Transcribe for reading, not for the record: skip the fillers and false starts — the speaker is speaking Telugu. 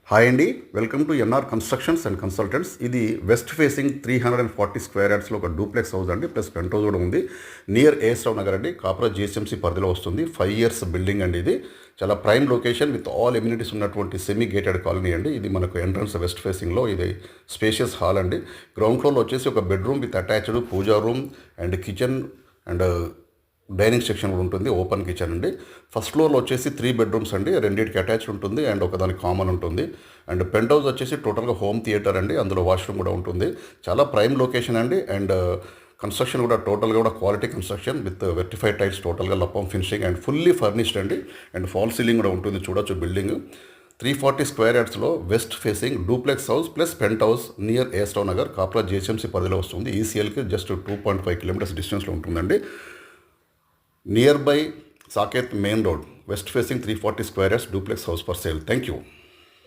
హాయ్ అండి, welcome to NR constructions and consultants. ఇది వెస్ట్ ఫేసింగ్ 340 స్క్వేర్ యార్డ్స్లో ఒక డూప్లెక్స్ హౌస్ అండి, ప్లస్ పెంట్ హౌస్ కూడా ఉంది. నియర్ ఏఎస్ రావు నగర్ అండి, కాప్రా జిహెచ్ఎంసీ పరిధిలో వస్తుంది. 5 years బిల్డింగ్ అండి. ఇది చాలా prime location with all amenities ఉన్నటువంటి సెమీ గేటెడ్ కాలనీ అండి. ఇది మనకు ఎంట్రన్స్ వెస్ట్ ఫేసింగ్లో. ఇది స్పేషియస్ హాల్ అండి. గ్రౌండ్ ఫ్లోర్లో వచ్చేసి ఒక bedroom with attached puja room and kitchen and dining section కూడా ఉంటుంది. ఓపెన్ కిచెన్ అండి. ఫస్ట్ ఫ్లోర్లో వచ్చేసి 3 bedrooms అండి, రెండింటికి అటాచ్డ్ ఉంటుంది అండ్ ఒకదానికి కామన్ ఉంటుంది. అండ్ పెంట్ హౌస్ వచ్చేసి టోటల్గా హోమ్ థియేటర్ అండి, అందులో వాష్రూమ్ కూడా ఉంటుంది. చాలా ప్రైమ్ లొకేషన్ అండి. అండ్ కన్స్ట్రక్షన్ కూడా టోటల్గా కూడా quality construction with vitrified tiles, టోటల్గా లప్పం ఫినిషింగ్ అండ్ ఫుల్లీ ఫర్నిష్డ్ అండి. అండ్ ఫాల్ సీలింగ్ కూడా ఉంటుంది, చూడొచ్చు బిల్డింగ్. 340 స్క్వేర్ యార్డ్స్లో west facing duplex house plus పెంట్ house near AS Rao Nagar, Kapra GHMC పరిధిలో వస్తుంది. ఈసీఎల్కి జస్ట్ 2.5 kilometers డిస్టెన్స్లో ఉంటుందండి. Near by Saket main road, west facing 340 square yards duplex house for sale. Thank you.